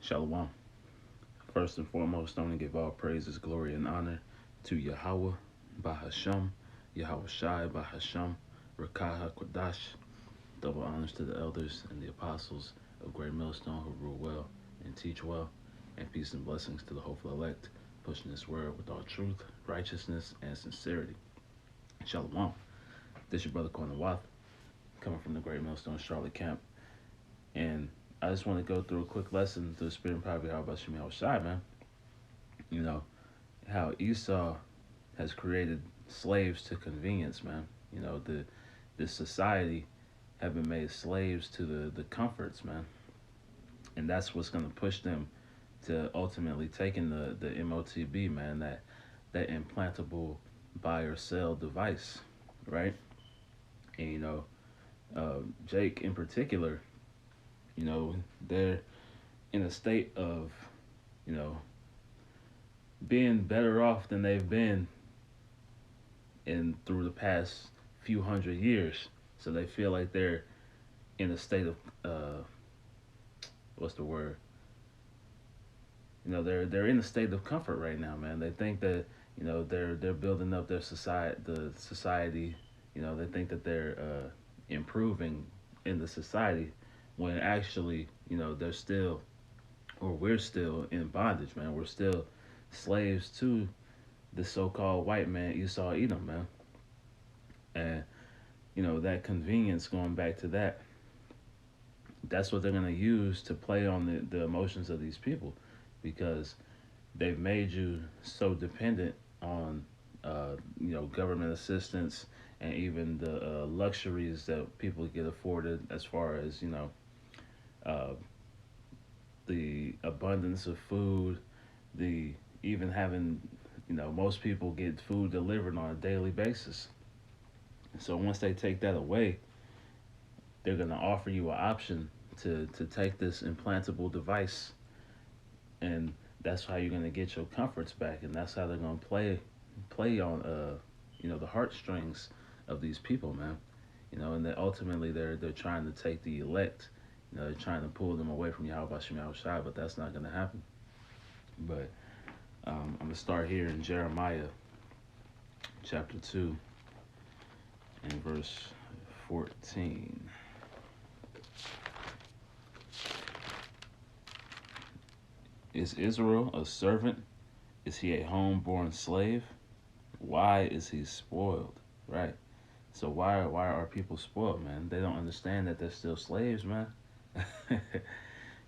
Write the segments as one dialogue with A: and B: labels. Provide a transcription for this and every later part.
A: Shalom. First and foremost, I want to give all praises, glory, and honor to Yahweh, Bahasham, Yahweh Shai, Bahasham, Rakah HaKodash. Double honors to the elders and the apostles of Great Millstone who rule well and teach well, and peace and blessings to the hopeful elect, pushing this word with all truth, righteousness, and sincerity. Shalom. This your brother Corner Wath, coming from the Great Millstone Charlotte camp. And I just want to go through a quick lesson through the spirit and power of Yahweh Shai, Shai, man. You know, how Esau has created slaves to convenience, man. The society have been made slaves to the comforts, man. And that's what's gonna push them to ultimately taking the MOTB, man, that implantable buy or sell device, right? And Jake in particular, they're in a state of, you know, being better off than they've been in through the past few hundred years. So they feel like they're in a state of what's the word? They're in a state of comfort right now, man. They think that they're building up the society. They think that they're improving in the society when actually they're still, or we're still in bondage, man. We're still slaves to the so-called white man Esau Edom, man. And that convenience, going back to that's what they're going to use to play on the emotions of these people, because they've made you so dependent on government assistance and even the luxuries that people get afforded, as far as uh, the abundance of food, the even having most people get food delivered on a daily basis. So once they take that away, they're going to offer you an option to take this implantable device, and that's how you're going to get your comforts back, and that's how they're going to play on the heartstrings of these people, man. And then ultimately they're trying to take the elect. They're trying to pull them away from Yahweh Shem Shai, but that's not going to happen. But I'm going to start here in Jeremiah chapter 2 and verse 14. Is Israel a servant? Is he a homeborn slave? Why is he spoiled? Right. So why are people spoiled, man? They don't understand that they're still slaves, man.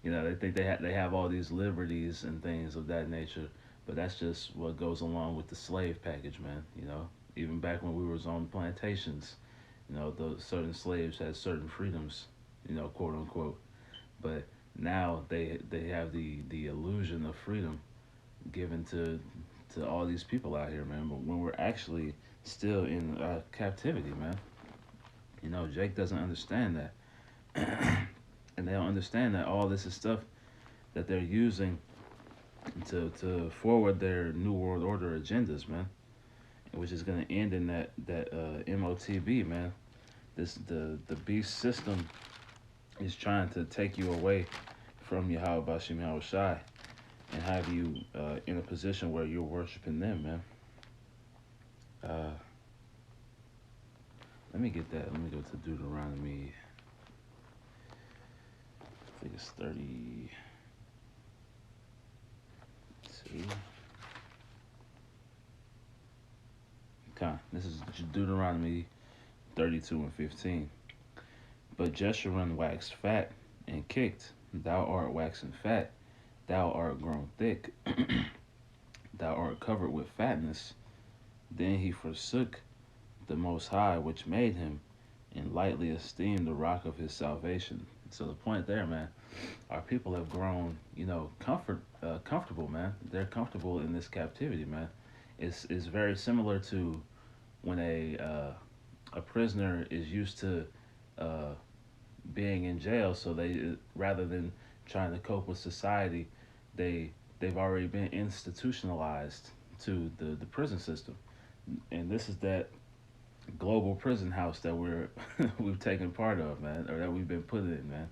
A: They think they have all these liberties and things of that nature, but that's just what goes along with the slave package, man. Even back when we was on plantations, those certain slaves had certain freedoms, quote unquote. But now they have the illusion of freedom given to all these people out here, man. But when we're actually still in captivity, man. Jake doesn't understand that. And they don't understand that all this is stuff that they're using to forward their new world order agendas, man. Which is going to end in that MOTB, man. The beast system is trying to take you away from Yahweh Bashim Yahweh Shai and have you in a position where you're worshiping them, man. Let me get that. Let me go to Deuteronomy. I think it's 32. Okay, this is Deuteronomy 32 and 15. But Jeshurun waxed fat and kicked. Thou art waxen fat. Thou art grown thick. Thou art covered with fatness. Then he forsook the Most High, which made him, and lightly esteemed the rock of his salvation. So the point there, man, our people have grown, comfortable, man. They're comfortable in this captivity, man. It's very similar to when a prisoner is used to being in jail, so they, rather than trying to cope with society, they've already been institutionalized to the prison system, and this is that global prison house that we've taken part of, man, or that we've been put in, man.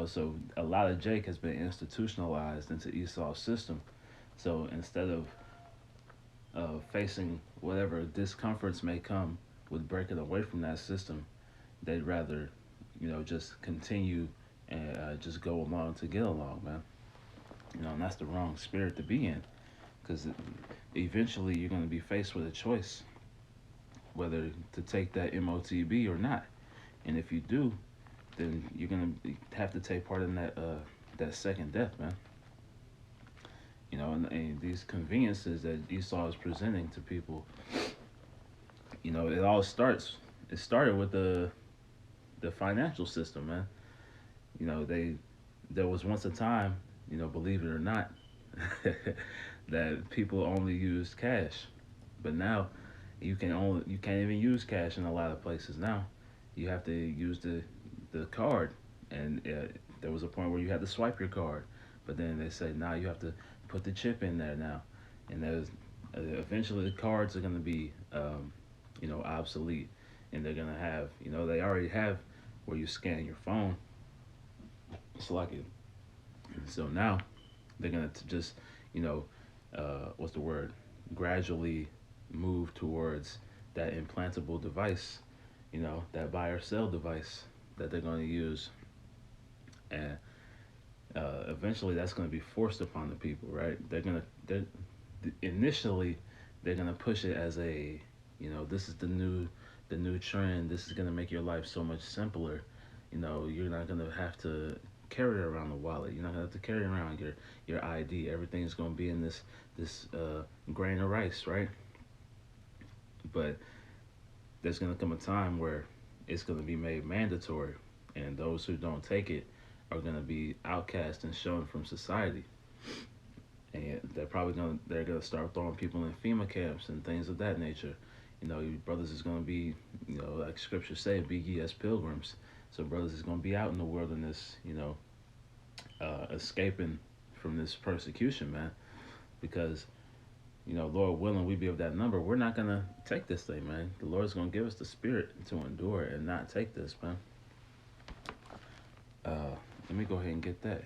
A: So a lot of Jake has been institutionalized into Esau's system. So instead of facing whatever discomforts may come with breaking away from that system, they'd rather, just continue and just go along to get along, man. And that's the wrong spirit to be in, because eventually you're going to be faced with a choice whether to take that MOTB or not. And if you do, then you're going to have to take part in that second death, man. And these conveniences that Esau is presenting to people, it all starts. It started with the financial system, man. They there was once a time, believe it or not, that people only used cash, but now you can't even use cash in a lot of places now. You have to use the card, and there was a point where you had to swipe your card, but then they say now you have to put the chip in there now, and there's eventually the cards are going to be obsolete, and they're going to have they already have where you scan your phone. It's like it. So now they're gonna just, what's the word? Gradually move towards that implantable device, that buy or sell device that they're going to use, and eventually that's going to be forced upon the people, right? They're initially they're gonna push it as a, this is the new trend. This is gonna make your life so much simpler. You're not gonna have to carry around the wallet. You're not gonna have to carry around your ID. Everything's gonna be in this grain of rice, right? But there's gonna come a time where it's gonna be made mandatory, and those who don't take it are gonna be outcast and shown from society. And they're gonna start throwing people in FEMA camps and things of that nature. Your brothers is gonna be, like scripture say, be ye as pilgrims. So brothers is gonna be out in the wilderness, escaping from this persecution, man. Because, Lord willing, we be of that number. We're not gonna take this thing, man. The Lord's gonna give us the spirit to endure and not take this, man. Uh, Let me go ahead and get that.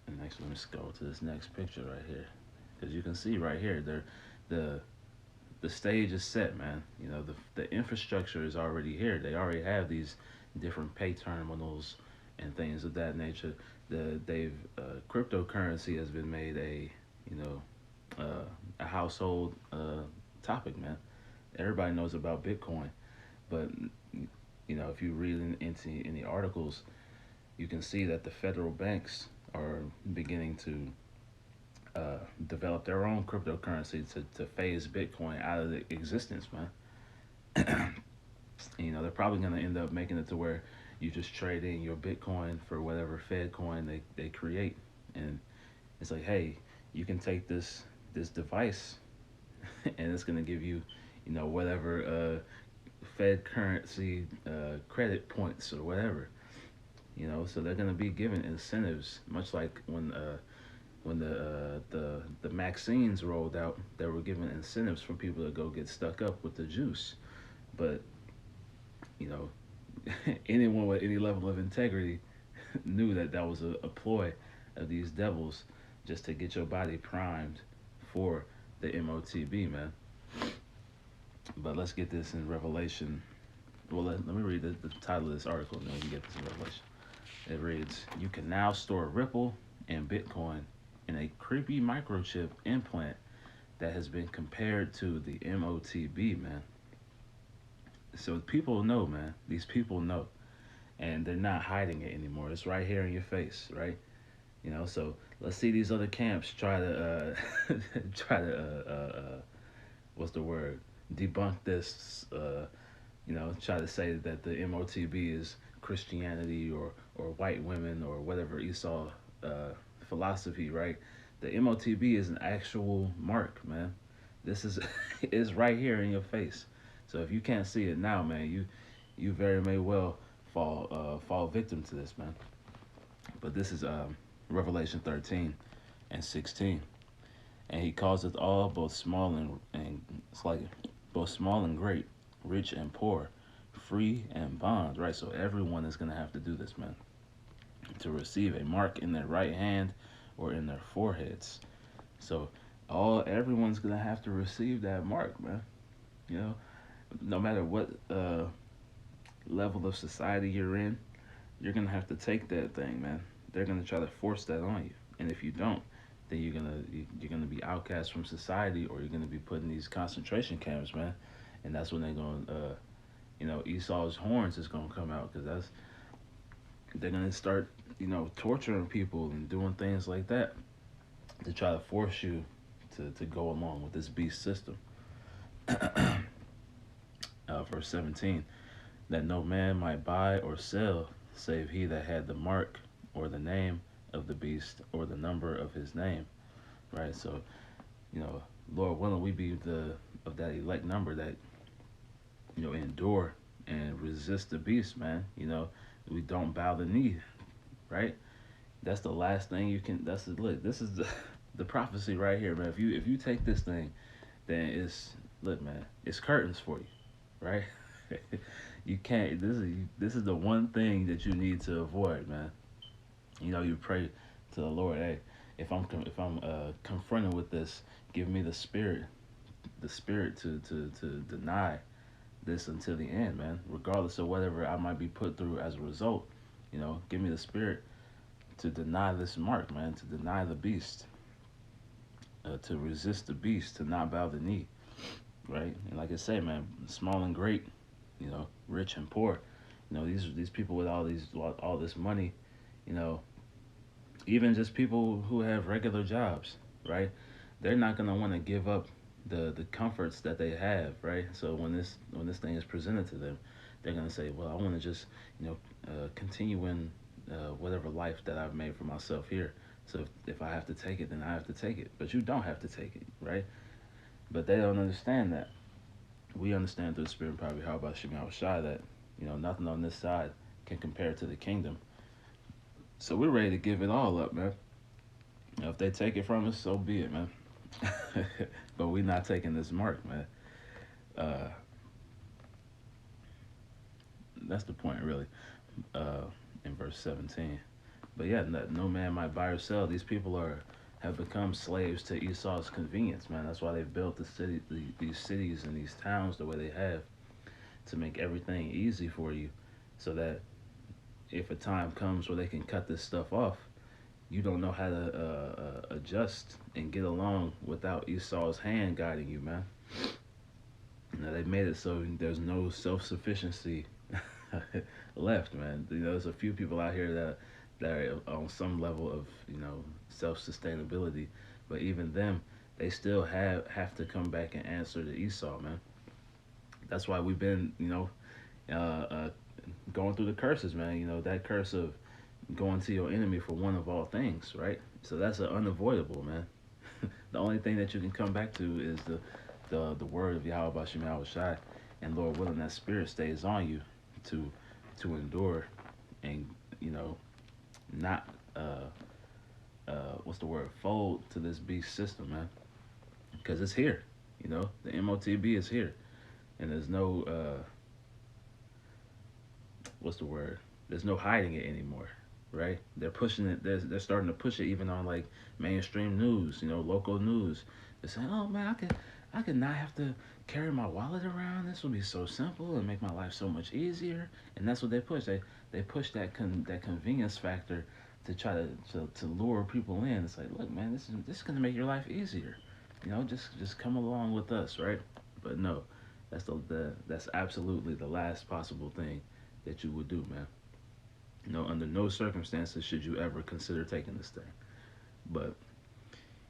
A: And next, let me scroll to this next picture right here, because you can see right here, the the stage is set, man. The infrastructure is already here. They already have these different pay terminals and things of that nature. They've cryptocurrency has been made a household topic, man. Everybody knows about Bitcoin, but if you read into any articles, you can see that the federal banks are beginning to develop their own cryptocurrency to phase Bitcoin out of the existence, man. They're probably going to end up making it to where you just trade in your Bitcoin for whatever Fed coin they create. And it's like, hey, you can take this device and it's going to give you, whatever Fed currency credit points or whatever. So they're going to be given incentives, much like when the vaccines rolled out, they were given incentives for people to go get stuck up with the juice. But you know, anyone with any level of integrity knew that that was a ploy of these devils just to get your body primed for the MOTB, man. But let's get this in Revelation. Well, let me read the title of this article, and then we can get this in Revelation. It reads, "You can now store Ripple and Bitcoin in a creepy microchip implant that has been compared to the MOTB, man." So people know, man. These people know, and they're not hiding it anymore. It's right here in your face, right? So let's see these other camps try to try to what's the word? Debunk this. Try to say that the MOTB is Christianity or white women or whatever Esau philosophy, right? The MOTB is an actual mark, man. This is is right here in your face. So if you can't see it now, man, you very may well fall victim to this, man. But this is Revelation 13 and 16. "And he causeth all, both small and it's like both small and great, rich and poor, free and bond, right? So everyone is going to have to do this, man, to receive a mark in their right hand or in their foreheads. So everyone's going to have to receive that mark, man. You know, no matter what level of society you're in, you're going to have to take that thing, man. They're going to try to force that on you. And if you don't, then you're gonna be outcast from society, or you're gonna be put in these concentration camps, man. And that's when they're going, Esau's horns is gonna come out, because they're gonna start, torturing people and doing things like that to try to force you to go along with this beast system. Verse 17, that no man might buy or sell save he that had the mark or the name of the beast or the number of his name. Right? So, Lord willing, we be the of that elect number that, endure and resist the beast, man. We don't bow the knee, right? That's the last thing you can. That's the look. This is the the prophecy right here, man. If you take this thing, then look, man. It's curtains for you, right? You can't. This is the one thing that you need to avoid, man. You pray to the Lord, hey, if I'm confronted with this, give me the spirit to deny this until the end, man. Regardless of whatever I might be put through as a result, give me the spirit to deny this mark, man, to deny the beast, to resist the beast, to not bow the knee, right? And like I say, man, small and great, rich and poor, these people with all this money, you know, even just people who have regular jobs, right? They're not gonna want to give up the comforts that they have, right? So when this thing is presented to them, they're gonna say, well, I want to just continue in whatever life that I've made for myself here. So if I have to take it, then I have to take it. But you don't have to take it, right? But they don't understand that. We understand through the Spirit, probably how about Shema Shai, that nothing on this side can compare to the kingdom. So we're ready to give it all up, man. If they take it from us, so be it, man. But we're not taking this mark, man. Uh, that's the point, really, uh, in verse 17. But yeah, no man might buy or sell. These people have become slaves to Esau's convenience, man. That's why they've built these cities and these towns the way they have, to make everything easy for you, so that if a time comes where they can cut this stuff off, you don't know how to adjust and get along without Esau's hand guiding you, man. They made it so there's no self sufficiency left, man. There's a few people out here that are on some level of self sustainability, but even them, they still have to come back and answer to Esau, man. That's why we've been uh, uh, going through the curses, man. That curse of going to your enemy for one of all things, right? So that's an unavoidable, man. The only thing that you can come back to is the word of Yahweh Bashim Yahweh Shai, and Lord willing, that spirit stays on you to endure and not what's the word, fold to this beast system, man, because it's here. The MOTB is here, and there's no what's the word? There's no hiding it anymore, right? They're pushing it. They're starting to push it even on like mainstream news, local news. They're saying, "Oh man, I could not have to carry my wallet around. This would be so simple and make my life so much easier." And that's what they push. They push that convenience factor to try to lure people in. It's like, look, man, this is gonna make your life easier. Just come along with us, right? But no, that's absolutely the last possible thing that you would do, man. Under no circumstances should you ever consider taking this thing. But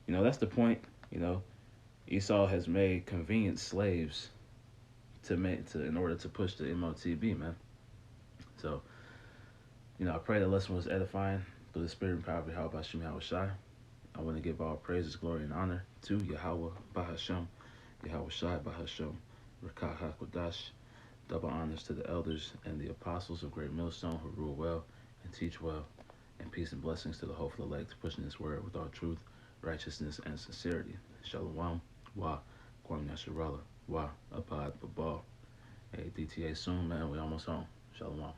A: that's the point. Esau has made convenient slaves in order to push the MOTB, man. So I pray the lesson was edifying through the Spirit and power of Yahweh Bashim Yahweh Shai. I want to give all praises, glory, and honor to Yahweh Bahasham, Yahweh Shai Bahasham, Rakah HaKodash. Double honors to the elders and the apostles of Great Millstone who rule well and teach well, and peace and blessings to the hopeful elect pushing this word with all truth, righteousness, and sincerity. Shalom, wa, Kwam Yasharala, wa, Abad Babal. Hey, DTA soon, man. We almost home. Shalom.